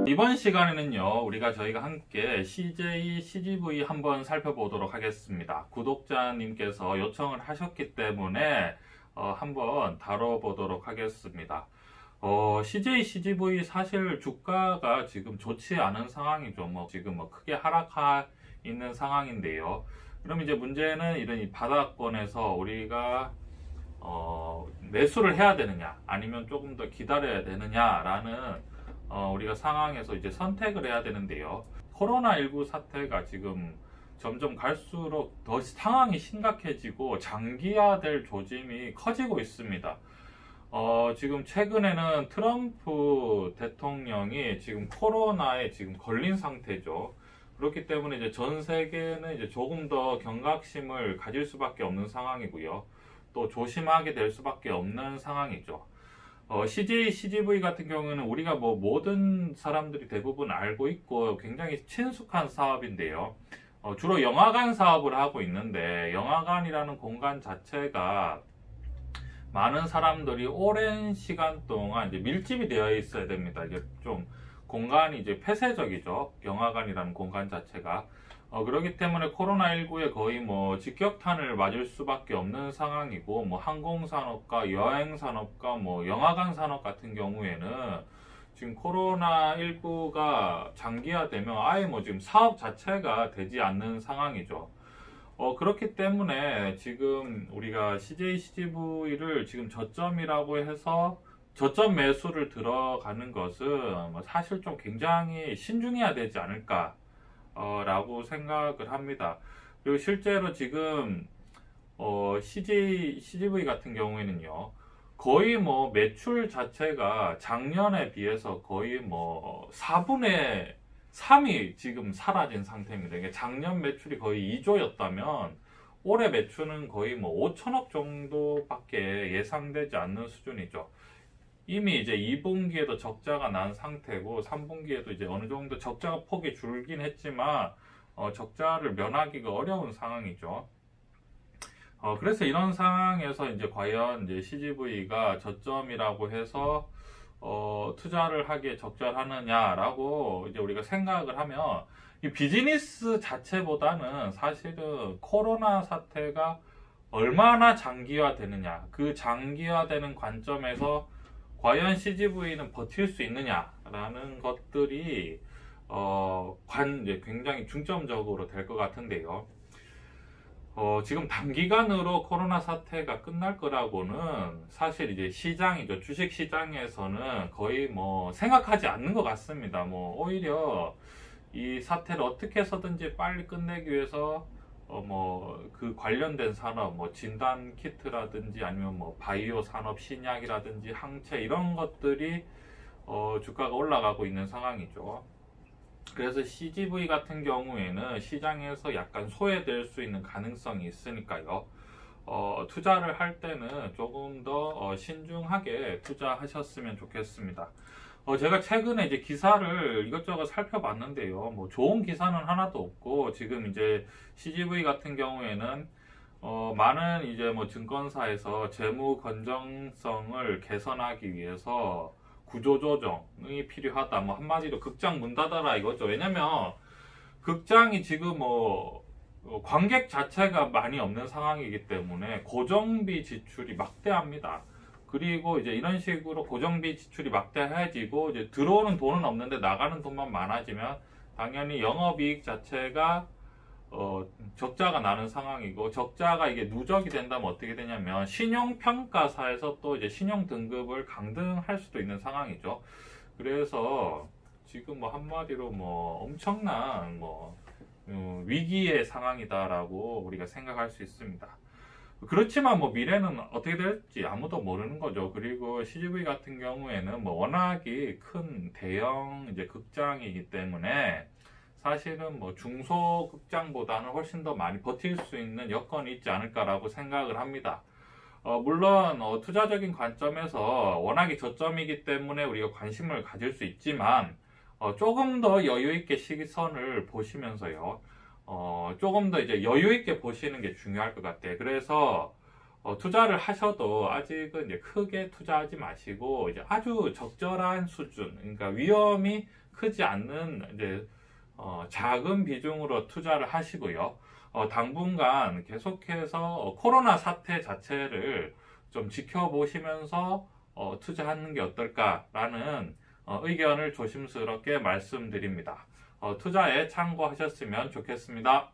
이번 시간에는요, 저희가 함께 CJ, CGV 한번 살펴보도록 하겠습니다. 구독자님께서 요청을 하셨기 때문에 한번 다뤄보도록 하겠습니다. CJ, CGV 사실 주가가 지금 좋지 않은 상황이죠. 지금 크게 하락하 있는 상황인데요. 그럼 이제 문제는 이런 이 바닥권에서 우리가 매수를 해야 되느냐, 아니면 조금 더 기다려야 되느냐라는 우리가 상황에서 이제 선택을 해야 되는데요. 코로나19 사태가 지금 점점 갈수록 더 상황이 심각해지고 장기화될 조짐이 커지고 있습니다. 지금 최근에는 트럼프 대통령이 지금 코로나에 지금 걸린 상태죠. 그렇기 때문에 이제 전 세계는 이제 조금 더 경각심을 가질 수밖에 없는 상황이고요. 또 조심하게 될 수밖에 없는 상황이죠. CJ, CGV 같은 경우는 우리가 모든 사람들이 대부분 알고 있고 굉장히 친숙한 사업인데요. 주로 영화관 사업을 하고 있는데, 영화관이라는 공간 자체가 많은 사람들이 오랜 시간 동안 이제 밀집이 되어 있어야 됩니다. 이게 좀 공간이 이제 폐쇄적이죠. 영화관이라는 공간 자체가. 그렇기 때문에 코로나19에 거의 직격탄을 맞을 수밖에 없는 상황이고, 항공산업과 여행산업과 영화관 산업 같은 경우에는 지금 코로나19가 장기화되면 아예 지금 사업 자체가 되지 않는 상황이죠. 그렇기 때문에 지금 우리가 CJ, CGV를 지금 저점이라고 해서 저점 매수를 들어가는 것은 사실 좀 굉장히 신중해야 되지 않을까 라고 생각을 합니다. 그리고 실제로 지금 CJ, CGV 같은 경우에는요, 거의 매출 자체가 작년에 비해서 거의 4분의 3이 지금 사라진 상태입니다. 이게 작년 매출이 거의 2조였다면 올해 매출은 거의 5천억 정도밖에 예상되지 않는 수준이죠. 이미 이제 2분기에도 적자가 난 상태고 3분기에도 이제 어느 정도 적자가 폭이 줄긴 했지만 적자를 면하기가 어려운 상황이죠. 그래서 이런 상황에서 이제 과연 이제 CGV가 저점이라고 해서 투자를 하기에 적절하느냐라고 이제 우리가 생각을 하면, 이 비즈니스 자체보다는 사실은 코로나 사태가 얼마나 장기화되느냐, 그 장기화되는 관점에서 과연 CGV는 버틸 수 있느냐라는 것들이 이제 굉장히 중점적으로 될 것 같은데요. 지금 단기간으로 코로나 사태가 끝날 거라고는 사실 이제 시장이죠. 주식 시장에서는 거의 생각하지 않는 것 같습니다. 오히려 이 사태를 어떻게 해서든지 빨리 끝내기 위해서 그 관련된 산업, 진단 키트라든지 아니면 바이오 산업, 신약이라든지 항체, 이런 것들이 주가가 올라가고 있는 상황이죠. 그래서 CGV 같은 경우에는 시장에서 약간 소외될 수 있는 가능성이 있으니까요. 투자를 할 때는 조금 더 신중하게 투자하셨으면 좋겠습니다. 제가 최근에 이제 기사를 이것저것 살펴봤는데요. 좋은 기사는 하나도 없고, 지금 이제 CGV 같은 경우에는 많은 이제 증권사에서 재무 건전성을 개선하기 위해서 구조조정이 필요하다. 한마디로 극장 문 닫아라 이거죠. 왜냐면 극장이 지금 관객 자체가 많이 없는 상황이기 때문에 고정비 지출이 막대합니다. 그리고 이제 이런 식으로 고정비 지출이 막대해지고 이제 들어오는 돈은 없는데 나가는 돈만 많아지면 당연히 영업이익 자체가 적자가 나는 상황이고, 적자가 이게 누적이 된다면 어떻게 되냐면 신용평가사에서 또 이제 신용 등급을 강등할 수도 있는 상황이죠. 그래서 지금 한마디로 엄청난 위기의 상황이다라고 우리가 생각할 수 있습니다. 그렇지만 미래는 어떻게 될지 아무도 모르는 거죠. 그리고 CGV 같은 경우에는 워낙이 큰 대형 이제 극장이기 때문에 사실은 중소극장보다는 훨씬 더 많이 버틸 수 있는 여건이 있지 않을까라고 생각을 합니다. 물론 투자적인 관점에서 워낙에 저점이기 때문에 우리가 관심을 가질 수 있지만, 조금 더 여유 있게 시선을 보시면서요, 조금 더 이제 여유 있게 보시는 게 중요할 것 같아요. 그래서 투자를 하셔도 아직은 이제 크게 투자하지 마시고 이제 아주 적절한 수준, 그러니까 위험이 크지 않는 이제 작은 비중으로 투자를 하시고요. 당분간 계속해서 코로나 사태 자체를 좀 지켜보시면서 투자하는 게 어떨까라는 의견을 조심스럽게 말씀드립니다. 투자에 참고하셨으면 좋겠습니다.